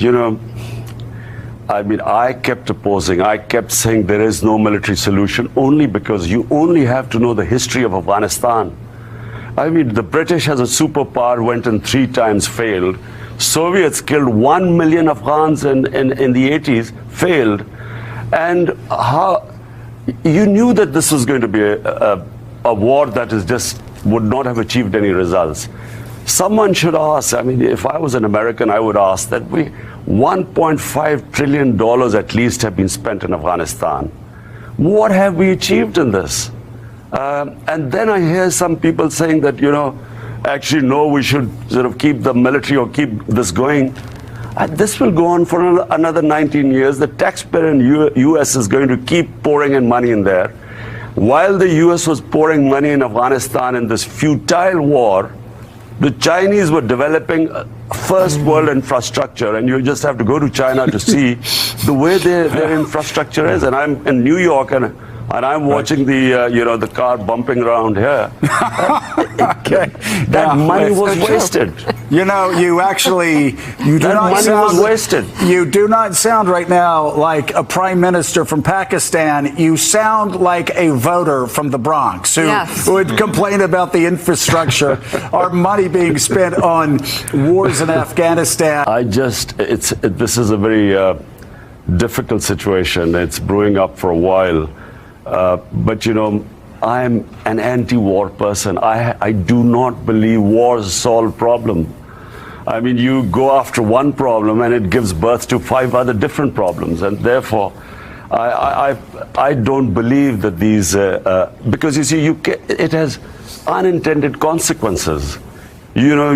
you know, I mean, I kept opposing. I kept saying there is no military solution only because you only have to know the history of Afghanistan. I mean, the British as a superpower went in 3 times, failed. Soviets killed 1 million Afghans in the 80s, failed. And how you knew that this was going to be a war that is just would not have achieved any results. Someone should ask, I mean, if I was an American, I would ask that $1.5 trillion at least have been spent in Afghanistan. What have we achieved in this? And then I hear some people saying that, you know, actually, no, we should sort of keep the military or keep this going. This will go on for another 19 years. The taxpayer in U.S. is going to keep pouring in money in there. While the U.S. was pouring money in Afghanistan in this futile war, the Chinese were developing first world infrastructure, and you just have to go to China to see the way their infrastructure is. And I'm in New York, and I'm watching the you know, the car bumping around here. That money was wasted. You know, you do not sound right now like a prime minister from Pakistan. You sound like a voter from the Bronx who would complain about the infrastructure, our money being spent on wars in Afghanistan. This is a very difficult situation. It's brewing up for a while. But, you know, I'm an anti-war person. I do not believe wars solve problems. I mean, you go after one problem and it gives birth to 5 other different problems. And therefore, I don't believe that these, because you see, it has unintended consequences. You know,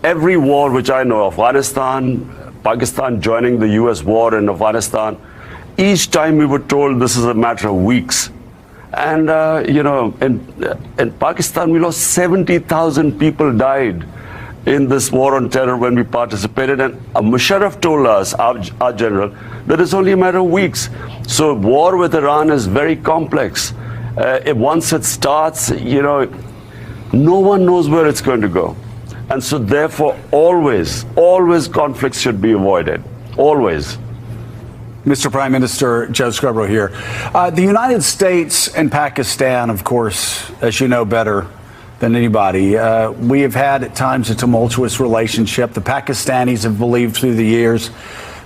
every war which I know, Afghanistan, Pakistan joining the US war in Afghanistan, each time we were told this is a matter of weeks. And, you know, in Pakistan, we lost 70,000 people died in this war on terror when we participated. And Musharraf told us, our general, that it's only a matter of weeks. So war with Iran is very complex. Once it starts, you know, no one knows where it's going to go. And so therefore, always conflicts should be avoided. Always. Mr. Prime Minister Joe Scarborough here. The United States and Pakistan, of course, as you know better than anybody, we have had at times a tumultuous relationship. The Pakistanis have believed through the years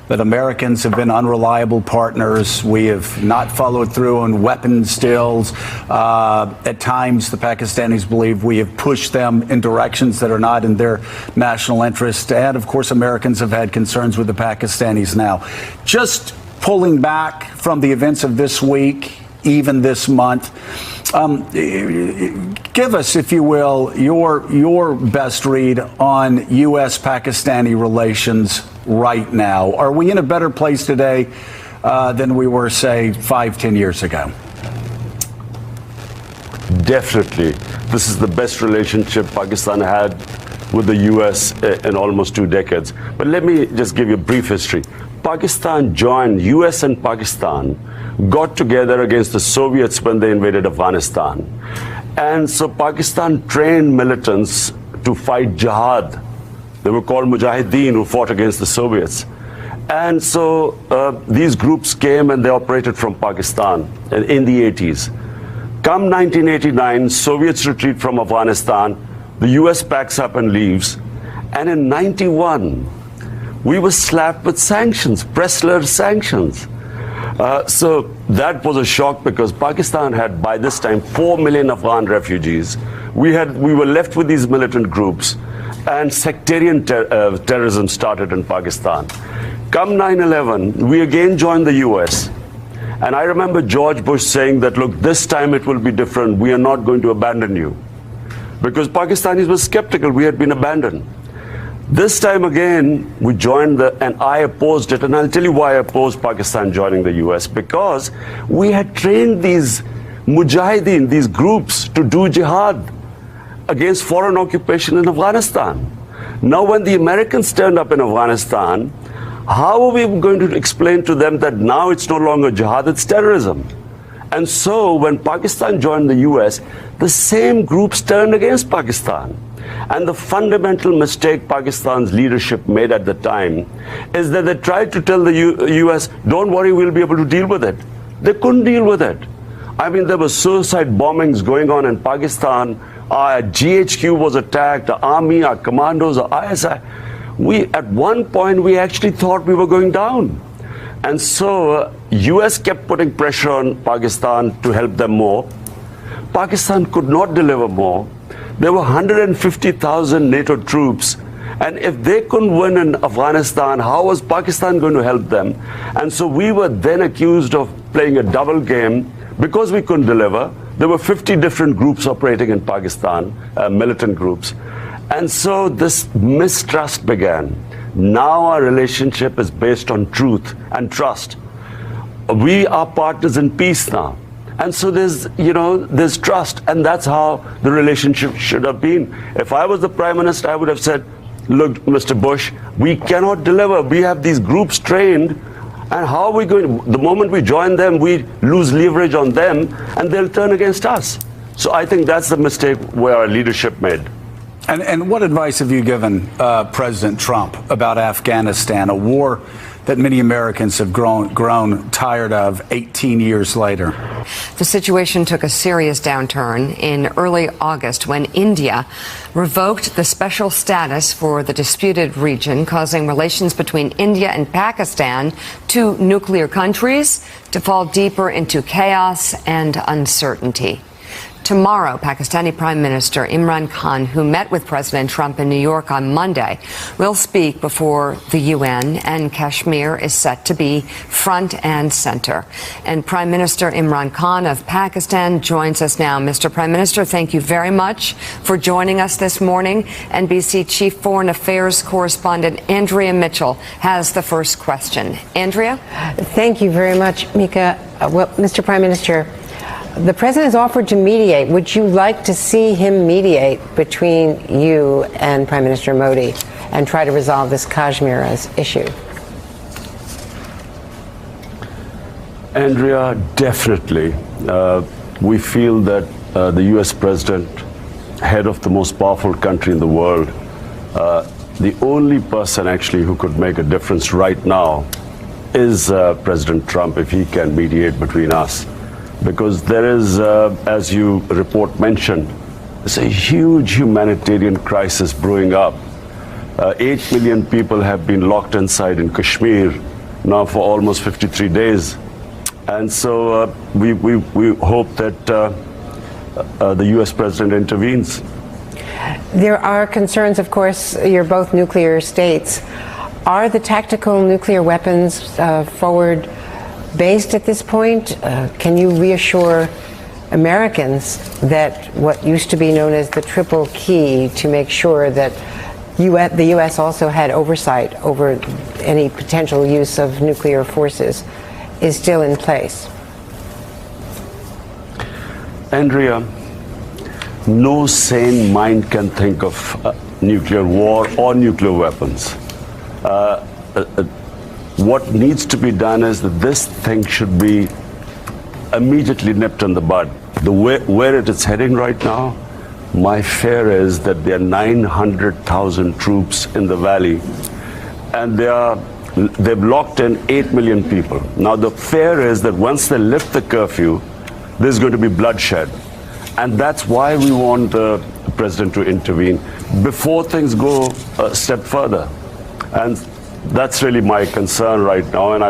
that Americans have been unreliable partners. We have not followed through on weapons deals. At times, the Pakistanis believe we have pushed them in directions that are not in their national interest. And of course, Americans have had concerns with the Pakistanis now. Just pulling back from the events of this week, even this month, give us, if you will, your best read on U.S.-Pakistani relations right now. Are we in a better place today than we were, say, 5-10 years ago? Definitely. This is the best relationship Pakistan had with the U.S. in almost 2 decades. But let me just give you a brief history. Pakistan joined, US and Pakistan got together against the Soviets when they invaded Afghanistan. And so Pakistan trained militants to fight jihad. They were called Mujahideen, who fought against the Soviets. And so these groups came and they operated from Pakistan in the 80s. Come 1989, Soviets retreat from Afghanistan, the US packs up and leaves. And in 91, we were slapped with sanctions, Pressler sanctions. So that was a shock because Pakistan had, by this time, 4 million Afghan refugees. We were left with these militant groups, and sectarian terrorism started in Pakistan. Come 9/11, we again joined the US. And I remember George Bush saying that, look, this time it will be different. We are not going to abandon you. Because Pakistanis were skeptical. We had been abandoned. This time again, we joined and I opposed it. And I'll tell you why I opposed Pakistan joining the US. Because we had trained these mujahideen, these groups, to do jihad against foreign occupation in Afghanistan. Now, when the Americans turned up in Afghanistan, how are we going to explain to them that now it's no longer jihad, it's terrorism? And so when Pakistan joined the US, the same groups turned against Pakistan. And the fundamental mistake Pakistan's leadership made at the time is that they tried to tell the US, don't worry, we'll be able to deal with it. They couldn't deal with it. I mean, there were suicide bombings going on in Pakistan. Our GHQ was attacked, our army, our commandos, our ISI. At one point, we actually thought we were going down. And so US kept putting pressure on Pakistan to help them more. Pakistan could not deliver more. There were 150,000 NATO troops. And if they couldn't win in Afghanistan, how was Pakistan going to help them? And so we were then accused of playing a double game because we couldn't deliver. There were 50 different groups operating in Pakistan, militant groups. And so this mistrust began. Now our relationship is based on truth and trust. We are partners in peace now. And so there's trust, and that's how the relationship should have been. If I was the Prime Minister, I would have said, look, Mr. Bush, we cannot deliver. We have these groups trained, and how are we going to, the moment we join them, we lose leverage on them, and they'll turn against us. So I think that's the mistake where our leadership made. And what advice have you given President Trump about Afghanistan, a war that many Americans have grown tired of 18 years later? The situation took a serious downturn in early August when India revoked the special status for the disputed region, causing relations between India and Pakistan, two nuclear countries, to fall deeper into chaos and uncertainty. Tomorrow, Pakistani Prime Minister Imran Khan, who met with President Trump in New York on Monday, will speak before the UN, and Kashmir is set to be front and center. And Prime Minister Imran Khan of Pakistan joins us now. Mr. Prime Minister, thank you very much for joining us this morning. NBC Chief Foreign Affairs Correspondent Andrea Mitchell has the first question. Andrea? Thank you very much, Mika. Well, Mr. Prime Minister, the president has offered to mediate. Would you like to see him mediate between you and Prime Minister Modi and try to resolve this Kashmir issue? Andrea, definitely. We feel that the US president, head of the most powerful country in the world, the only person actually who could make a difference right now is President Trump, if he can mediate between us. Because there is, as you report mentioned, there's a huge humanitarian crisis brewing up. 8 million people have been locked inside in Kashmir now for almost 53 days. And so we hope that the US president intervenes. There are concerns, of course, you're both nuclear states. Are the tactical nuclear weapons forward based at this point? Can you reassure Americans that what used to be known as the triple key to make sure that the U.S. also had oversight over any potential use of nuclear forces is still in place? Andrea, no sane mind can think of nuclear war or nuclear weapons. What needs to be done is that this thing should be immediately nipped in the bud. Where it is heading right now, my fear is that there are 900,000 troops in the valley, and they've locked in 8 million people. Now the fear is that once they lift the curfew, there's going to be bloodshed. And that's why we want the president to intervene before things go a step further. And that's really my concern right now, and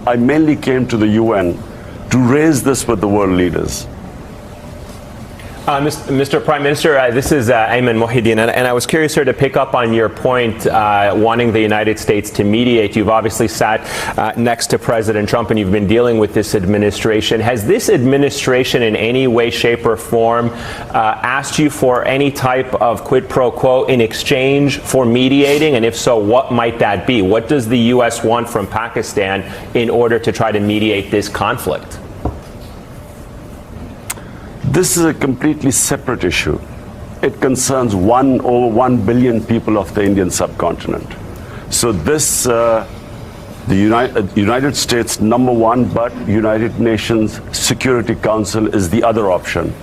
I mainly came to the UN to raise this with the world leaders. Mr. Prime Minister, this is Ayman Mohideen, and I was curious, sir, to pick up on your point, wanting the United States to mediate. You've obviously sat next to President Trump, and you've been dealing with this administration. Has this administration in any way, shape, or form asked you for any type of quid pro quo in exchange for mediating? And if so, what might that be? What does the U.S. want from Pakistan in order to try to mediate this conflict? This is a completely separate issue. It concerns over 1 billion people of the Indian subcontinent. So this, the United States #1, but United Nations Security Council is the other option.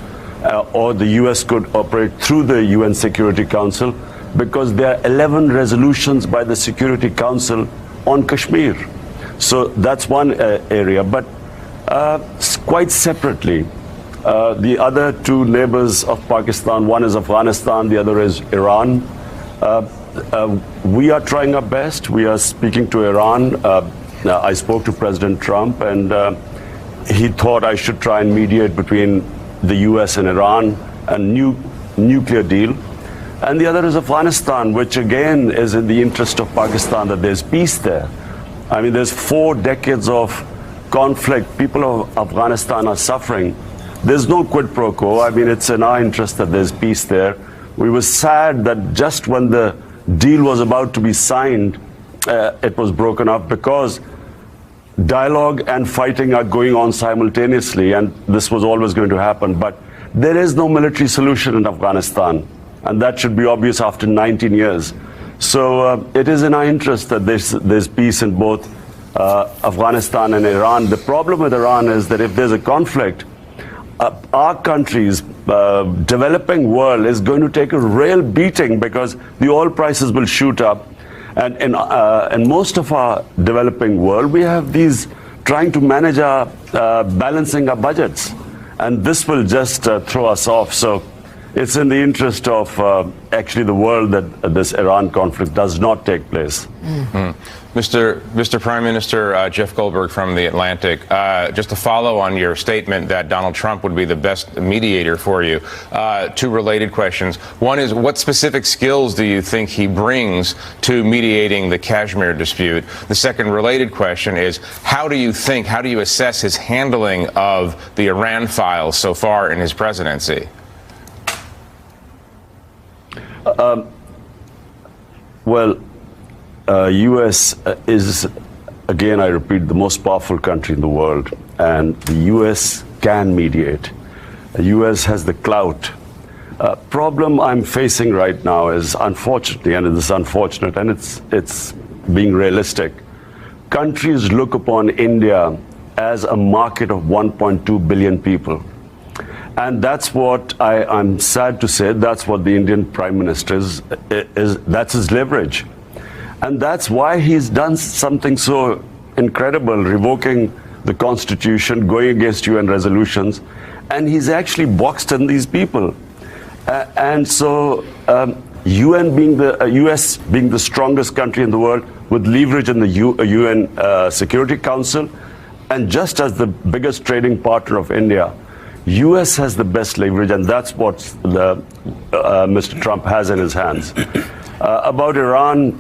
or the US could operate through the UN Security Council, because there are 11 resolutions by the Security Council on Kashmir. So that's one area. But quite separately, the other two neighbors of Pakistan, one is Afghanistan, the other is Iran. We are trying our best. We are speaking to Iran. I spoke to President Trump, and he thought I should try and mediate between the US and Iran, a new nuclear deal. And the other is Afghanistan, which again is in the interest of Pakistan, that there's peace there. I mean, there's 4 decades of conflict. People of Afghanistan are suffering. There's no quid pro quo. I mean, it's in our interest that there's peace there. We were sad that just when the deal was about to be signed, it was broken up, because dialogue and fighting are going on simultaneously, and this was always going to happen. But there is no military solution in Afghanistan, and that should be obvious after 19 years. So it is in our interest that there's peace in both Afghanistan and Iran. The problem with Iran is that if there's a conflict, our country's developing world is going to take a real beating, because the oil prices will shoot up. And in most of our developing world, we have these trying to manage our balancing our budgets, and this will just throw us off. So it's in the interest of actually the world that this Iran conflict does not take place. Mr. Prime Minister, Jeff Goldberg from The Atlantic, just to follow on your statement that Donald Trump would be the best mediator for you, 2 related questions. One is, what specific skills do you think he brings to mediating the Kashmir dispute? The second related question is, how do you assess his handling of the Iran files so far in his presidency? U.S. is, again, I repeat, the most powerful country in the world, and the U.S. can mediate. The U.S. has the clout. Problem I'm facing right now is, unfortunately, and it is unfortunate, and it's being realistic, countries look upon India as a market of 1.2 billion people. And that's what I'm sad to say, that's what the Indian Prime Minister is, that's his leverage. And that's why he's done something so incredible, revoking the Constitution, going against UN resolutions, and he's actually boxed in these people. And so US being the strongest country in the world, with leverage in the UN Security Council, and just as the biggest trading partner of India, US has the best leverage, and that's what Mr. Trump has in his hands. About Iran,